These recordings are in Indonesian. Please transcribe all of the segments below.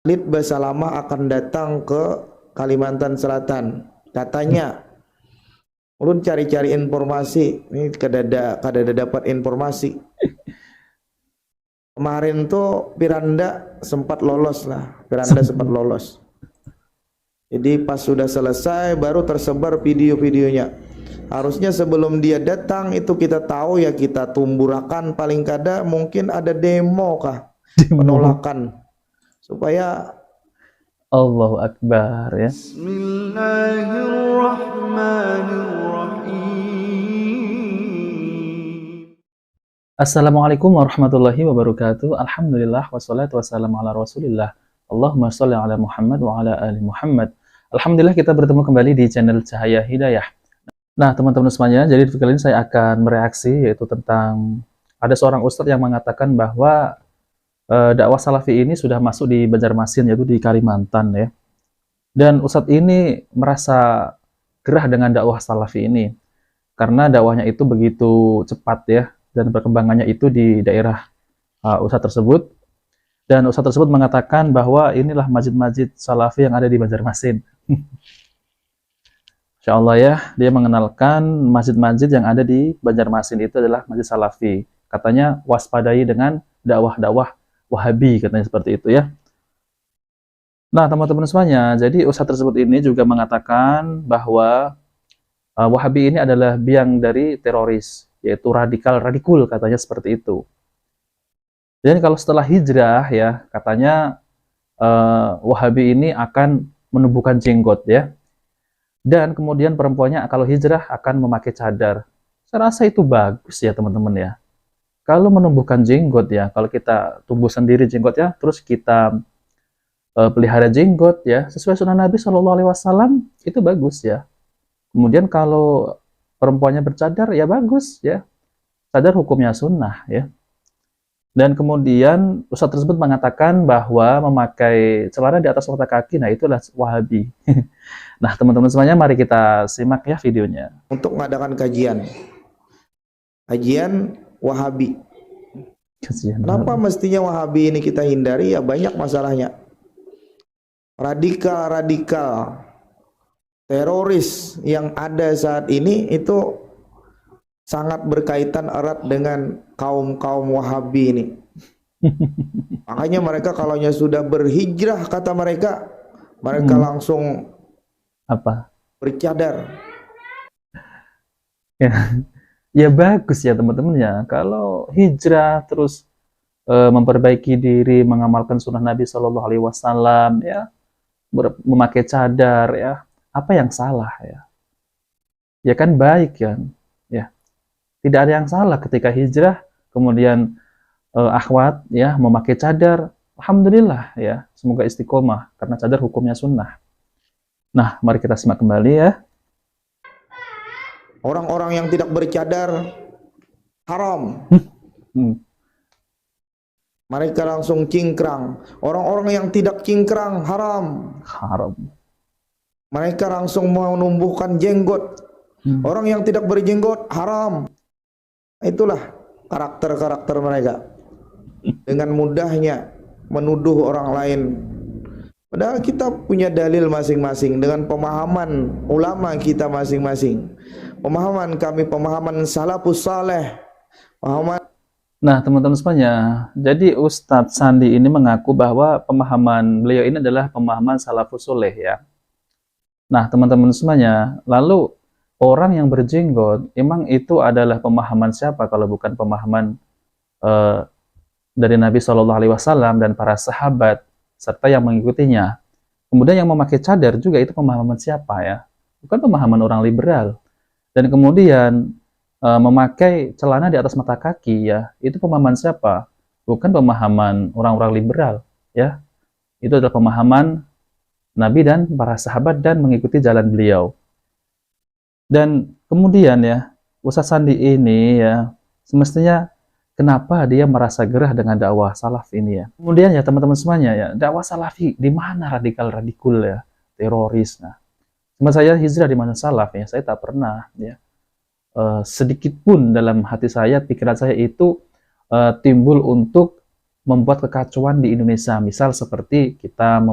Lid Basalamah akan datang ke Kalimantan Selatan. Katanya, ulun cari-cari informasi. Ini kadada dapat informasi. Kemarin tuh Piranda sempat lolos lah. Piranda sempat lolos. Jadi pas sudah selesai baru tersebar video-videonya. Harusnya sebelum dia datang itu kita tahu ya, kita tumburakan, paling kada mungkin ada demo kah, penolakan supaya Allahu Akbar ya. Bismillahirrahmanirrahim. Assalamualaikum warahmatullahi wabarakatuh. Alhamdulillah wassalatu wassalamu ala Rasulillah. Allahumma sholli ala Muhammad wa ala ali Muhammad. Alhamdulillah kita bertemu kembali di channel Cahaya Hidayah. Nah, teman-teman semuanya, jadi kali ini saya akan mereaksi yaitu tentang ada seorang ustadz yang mengatakan bahwa dakwah salafi ini sudah masuk di Banjarmasin, yaitu di Kalimantan ya. Dan ustadz ini merasa gerah dengan dakwah salafi ini karena dakwahnya itu begitu cepat ya, dan perkembangannya itu di daerah ustadz tersebut. Dan ustadz tersebut mengatakan bahwa inilah masjid-masjid salafi yang ada di Banjarmasin. Insya Allah ya, dia mengenalkan masjid-masjid yang ada di Banjarmasin itu adalah masjid salafi. Katanya waspadai dengan dakwah-dakwah Wahabi, katanya seperti itu ya. Nah, teman-teman semuanya, jadi ustadz tersebut ini juga mengatakan bahwa Wahabi ini adalah biang dari teroris, yaitu radikul, katanya seperti itu. Dan kalau setelah hijrah ya, katanya Wahabi ini akan menumbuhkan jenggot ya. Dan kemudian perempuannya kalau hijrah akan memakai cadar. Saya rasa itu bagus ya teman-teman ya. Kalau menumbuhkan jenggot ya, kalau kita tumbuh sendiri jenggot ya, terus kita pelihara jenggot ya, sesuai sunnah Nabi SAW, itu bagus ya. Kemudian kalau perempuannya bercadar ya bagus ya. Cadar hukumnya sunnah ya. Dan kemudian ustadz tersebut mengatakan bahwa memakai celana di atas mata kaki, nah itulah Wahabi. Nah teman-teman semuanya, mari kita simak ya videonya. Untuk mengadakan kajian Wahabi. Kenapa mestinya Wahabi ini kita hindari? Ya banyak masalahnya. Radikal teroris yang ada saat ini itu sangat berkaitan erat dengan kaum Wahabi ini. Makanya mereka kalau sudah berhijrah, kata mereka langsung apa? Bercadar. Ya bagus ya teman-teman ya. Kalau hijrah terus memperbaiki diri, mengamalkan sunnah Nabi SAW ya, memakai cadar ya, apa yang salah ya? Ya kan baik kan? Ya. Tidak ada yang salah ketika hijrah, kemudian akhwat ya memakai cadar. Alhamdulillah ya, semoga istiqomah karena cadar hukumnya sunnah. Nah, mari kita simak kembali ya. Orang-orang yang tidak bercadar haram. Mereka langsung cingkrang. Orang-orang yang tidak cingkrang haram. Mereka langsung menumbuhkan jenggot. Orang yang tidak berjenggot haram. Itulah karakter-karakter mereka. Dengan mudahnya menuduh orang lain. Padahal kita punya dalil masing-masing dengan pemahaman ulama kita masing-masing. Pemahaman kami, pemahaman salafus saleh. Nah, teman-teman semuanya, jadi Ustadz Sandi ini mengaku bahwa pemahaman beliau ini adalah pemahaman salafus soleh ya. Nah, teman-teman semuanya, lalu orang yang berjenggot, emang itu adalah pemahaman siapa kalau bukan pemahaman dari Nabi SAW dan para sahabat serta yang mengikutinya. Kemudian yang memakai cadar juga itu pemahaman siapa ya? Bukan pemahaman orang liberal. Dan kemudian memakai celana di atas mata kaki ya, itu pemahaman siapa? Bukan pemahaman orang-orang liberal ya. Itu adalah pemahaman Nabi dan para sahabat dan mengikuti jalan beliau. Dan kemudian ya, Ustadz Sandi ini ya, semestinya kenapa dia merasa gerah dengan dakwah salaf ini ya. Kemudian ya teman-teman semuanya ya, dakwah salafi di mana radikul ya, teroris. Nah, cuma saya hijrah di mana salaf ya, saya tak pernah ya sedikit pun dalam hati saya, pikiran saya itu timbul untuk membuat kekacauan di Indonesia. Misal seperti kita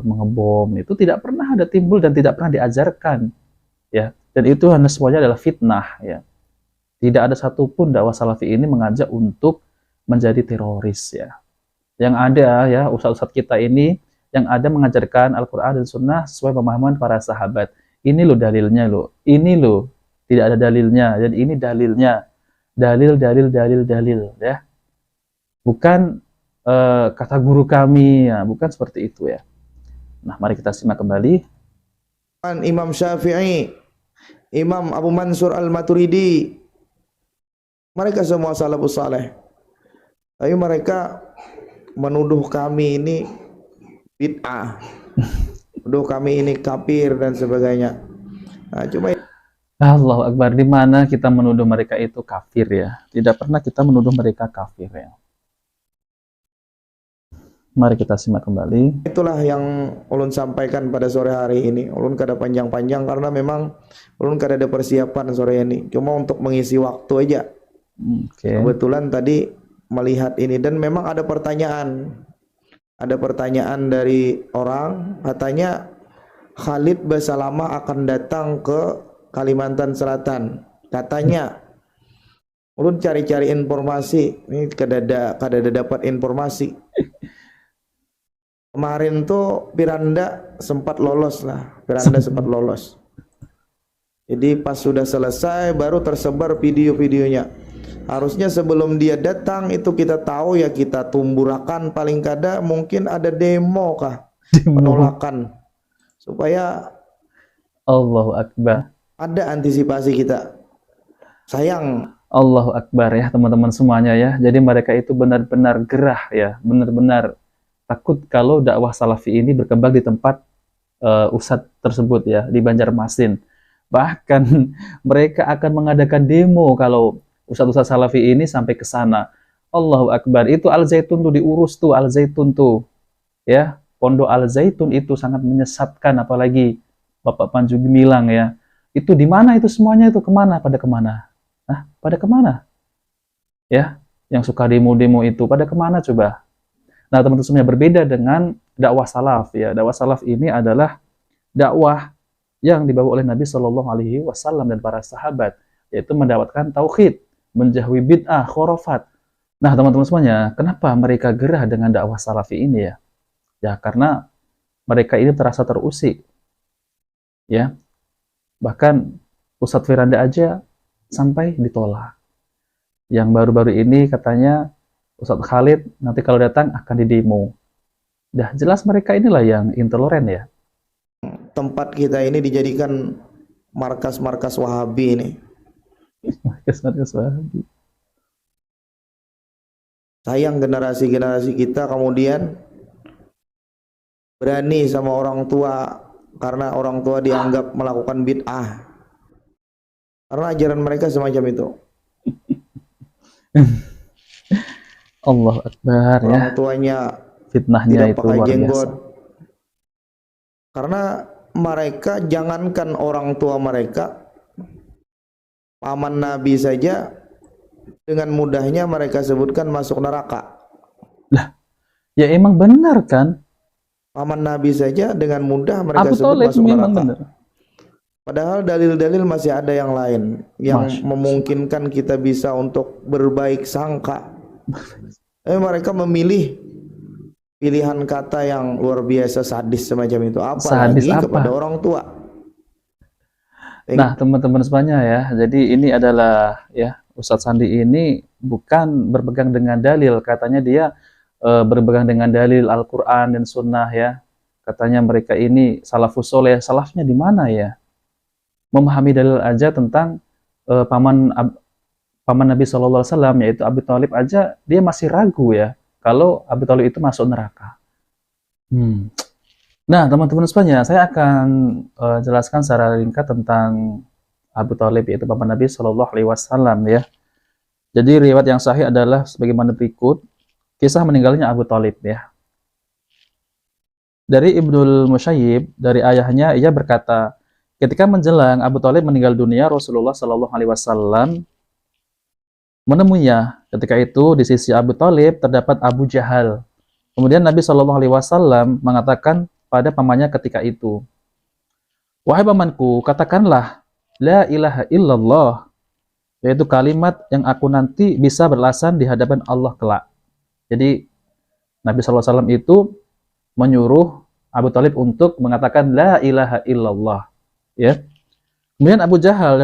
mengebom, itu tidak pernah ada timbul dan tidak pernah diajarkan, ya. Dan itu hanya semuanya adalah fitnah, ya. Tidak ada satupun dakwah salafi ini mengajak untuk menjadi teroris, ya. Yang ada, ya, ustadz-ustadz kita ini yang ada mengajarkan Al-Quran dan Sunnah sesuai pemahaman para sahabat. Ini loh dalilnya loh. Ini loh. Tidak ada dalilnya. Jadi ini dalilnya. Dalil, ya. Bukan kata guru kami, ya. Bukan seperti itu, ya. Nah, mari kita simak kembali. Imam Syafi'i, Imam Abu Mansur Al-Maturidi, mereka semua salafus saleh. Tapi mereka menuduh kami ini bid'ah, menuduh kami ini kafir dan sebagainya. Nah, cuma Allahu Akbar, di mana kita menuduh mereka itu kafir, ya? Tidak pernah kita menuduh mereka kafir, ya. Mari kita simak kembali. itulah yang ulun sampaikan pada sore hari ini. Ulun kada panjang-panjang karena memang ulun kada ada persiapan sore ini. Cuma untuk mengisi waktu aja. Oke. Kebetulan tadi melihat ini dan memang ada pertanyaan. Ada pertanyaan dari orang, katanya Khalid Basalamah akan datang ke Kalimantan Selatan. Katanya ulun cari-cari informasi, ini kada ada dapat informasi. Kemarin tuh Piranda sempat lolos lah, Piranda sempat lolos. Jadi pas sudah selesai baru tersebar video-videonya. Harusnya sebelum dia datang itu kita tahu, ya kita tumburakan, paling kada mungkin ada demo kah, penolakan, supaya Allahu Akbar. ada antisipasi kita. Sayang. Allahu Akbar, ya teman-teman semuanya, ya. Jadi mereka itu benar-benar gerah, ya, benar-benar takut kalau dakwah salafi ini berkembang di tempat ustadz tersebut, ya, di Banjarmasin. Bahkan mereka akan mengadakan demo kalau ustadz-ustadz salafi ini sampai ke sana. Allahu Akbar. Itu Al Zaitun tuh diurus tuh, Al Zaitun tuh, ya. Pondok Al Zaitun itu sangat menyesatkan, apalagi Bapak Panji Gumilang, ya. Itu di mana itu semuanya itu, kemana? Pada kemana? Nah, pada kemana? Ya, yang suka demo-demo itu pada kemana coba? Nah, teman-teman semuanya, berbeda dengan dakwah salaf, ya. Dakwah salaf ini adalah dakwah yang dibawa oleh Nabi Shallallahu Alaihi Wasallam dan para sahabat, yaitu mendapatkan tauhid, menjauhi bid'ah, khurafat. Nah, teman-teman semuanya, kenapa mereka gerah dengan dakwah salafi ini, ya? Ya, karena mereka ini terasa terusik, ya. Bahkan Ustadz Firanda aja sampai ditolak. Yang baru-baru ini katanya Ustadz Khalid nanti kalau datang akan didemo. Dah jelas mereka inilah yang intoleran, ya. Tempat kita ini dijadikan markas-markas Wahabi ini. Markas-markas Wahabi. Sayang generasi-generasi kita kemudian berani sama orang tua karena orang tua dianggap melakukan bid'ah. Karena ajaran mereka semacam itu. Allah Akbar, ya. Orang tuanya Fitnahnya tidak itu pakai luar jenggot. biasa. Karena mereka, jangankan orang tua mereka, paman Nabi saja dengan mudahnya mereka sebutkan masuk neraka. Lah, ya emang benar kan? Paman Nabi saja dengan mudah mereka Abu sebut Thalib masuk memang neraka. benar. Padahal dalil-dalil masih ada yang lain yang Masya. memungkinkan kita bisa untuk berbaik sangka. Mereka memilih pilihan kata yang luar biasa sadis semacam itu. Sadis Apalagi apa? kepada orang tua. Nah, teman-teman semuanya, ya. Jadi ini adalah, ya, Ustadz Sandi ini bukan berpegang dengan dalil. Katanya dia berpegang dengan dalil Al-Quran dan Sunnah, ya. Katanya mereka ini salafus soleh. Salafnya di mana, ya? Memahami dalil aja tentang paman Nabi SAW, yaitu Abi Thalib aja, dia masih ragu, ya, kalau Abi Thalib itu masuk neraka. Nah, teman-teman semuanya, saya akan jelaskan secara ringkas tentang Abu Thalib, yaitu paman Nabi Shallallahu Alaihi Wasallam, ya. Jadi riwayat yang sahih adalah sebagaimana berikut. Kisah meninggalnya Abu Thalib, ya. Dari Ibnul Musayyib, dari ayahnya, ia berkata, ketika menjelang Abu Thalib meninggal dunia, Rasulullah Shallallahu Alaihi Wasallam menemuinya. Ketika itu di sisi Abu Thalib terdapat Abu Jahal. Kemudian Nabi Shallallahu Alaihi Wasallam mengatakan pada pamannya ketika itu, wahai pamanku, katakanlah la ilaha illallah, yaitu kalimat yang aku nanti bisa beralasan di hadapan Allah kelak. Jadi Nabi Shallallahu Alaihi Wasallam itu menyuruh Abu Thalib untuk mengatakan la ilaha illallah. Ya. Kemudian Abu Jahal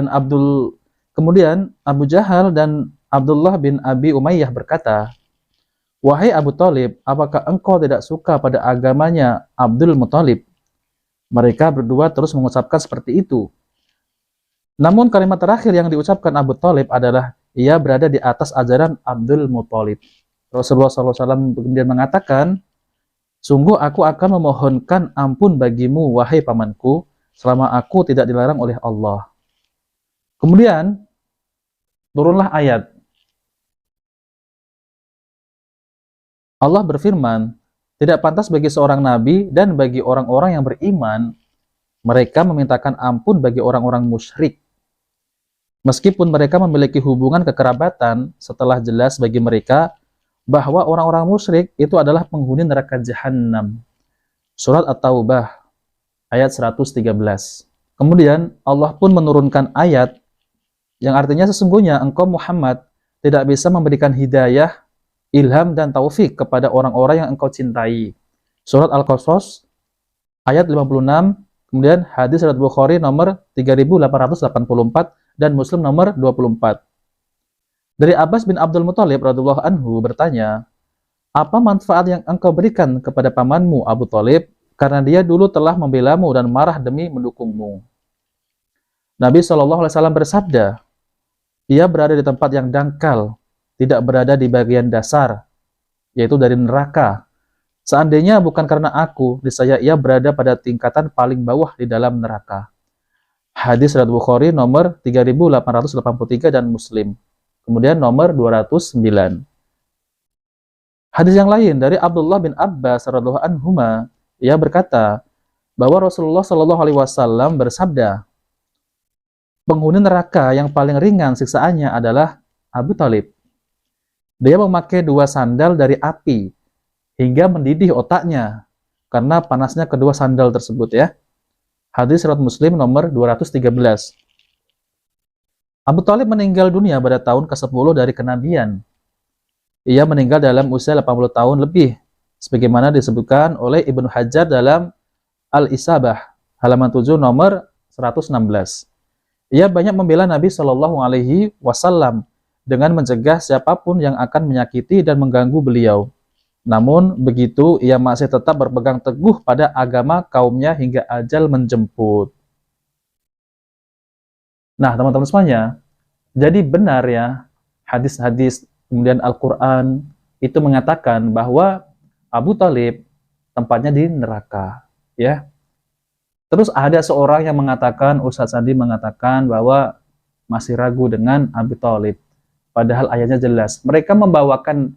dan Abdullah bin Abi Umayyah berkata, wahai Abu Thalib, apakah engkau tidak suka pada agamanya Abdul Muthalib? Mereka berdua terus mengucapkan seperti itu. Namun kalimat terakhir yang diucapkan Abu Thalib adalah ia berada di atas ajaran Abdul Muthalib. Rasulullah SAW kemudian mengatakan, sungguh aku akan memohonkan ampun bagimu, wahai pamanku, selama aku tidak dilarang oleh Allah. Kemudian turunlah ayat. Allah berfirman, tidak pantas bagi seorang nabi dan bagi orang-orang yang beriman, mereka memintakan ampun bagi orang-orang musyrik, meskipun mereka memiliki hubungan kekerabatan, setelah jelas bagi mereka bahwa orang-orang musyrik itu adalah penghuni neraka Jahannam. Surat At-Taubah ayat 113. Kemudian Allah pun menurunkan ayat yang artinya sesungguhnya engkau Muhammad tidak bisa memberikan hidayah, ilham dan taufik kepada orang-orang yang engkau cintai. Surat Al-Qasas ayat 56, kemudian hadis riwayat Bukhari nomor 3884 dan Muslim nomor 24. Dari Abbas bin Abdul Muthalib radhiyallahu anhu bertanya, apa manfaat yang engkau berikan kepada pamanmu Abu Thalib karena dia dulu telah membelamu dan marah demi mendukungmu? Nabi SAW bersabda, ia berada di tempat yang dangkal, tidak berada di bagian dasar, yaitu dari neraka. Seandainya bukan karena aku, niscaya ia berada pada tingkatan paling bawah di dalam neraka. Hadis riwayat Bukhari nomor 3883 dan Muslim. Kemudian nomor 209. Hadis yang lain dari Abdullah bin Abbas radhiyallahu anhuma, ia berkata bahwa Rasulullah Shallallahu Alaihi Wasallam bersabda, penghuni neraka yang paling ringan siksaannya adalah Abu Thalib. Dia memakai 2 sandal dari api hingga mendidih otaknya karena panasnya kedua sandal tersebut ya. Hadis riwayat Muslim nomor 213. Abu Thalib meninggal dunia pada tahun ke-10 dari kenabian. Ia meninggal dalam usia 80 tahun lebih, sebagaimana disebutkan oleh Ibnu Hajar dalam Al-Isabah, halaman 7 nomor 116. Ia banyak membela Nabi Shallallahu Alaihi Wasallam dengan mencegah siapapun yang akan menyakiti dan mengganggu beliau. Namun begitu, ia masih tetap berpegang teguh pada agama kaumnya hingga ajal menjemput. Nah, teman-teman semuanya, jadi benar ya, hadis-hadis kemudian Al-Quran itu mengatakan bahwa Abu Thalib tempatnya di neraka. Ya. Terus ada seorang yang mengatakan, Ustadz Sandi mengatakan bahwa masih ragu dengan Abu Thalib. Padahal ayatnya jelas. Mereka membawakan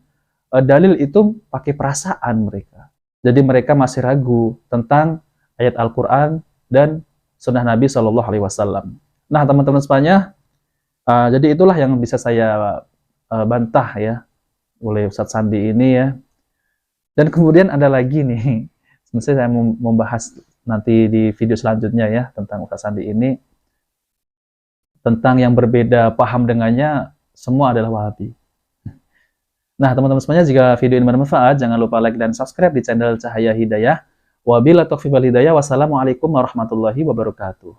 dalil itu pakai perasaan mereka. Jadi mereka masih ragu tentang ayat Al-Quran dan sunnah Nabi Shallallahu Alaihi Wasallam. Nah, teman-teman semuanya, jadi itulah yang bisa saya bantah ya oleh Ustadz Sandi ini ya. Dan kemudian ada lagi nih, sebenarnya saya mau membahas nanti di video selanjutnya ya tentang Ustadz Sandi ini, tentang yang berbeda paham dengannya semua adalah Wahabi. Nah, teman-teman semuanya, jika video ini bermanfaat, jangan lupa like dan subscribe di channel Cahaya Hidayah. Wabillahi taufiq wal hidayah. Wassalamualaikum warahmatullahi wabarakatuh.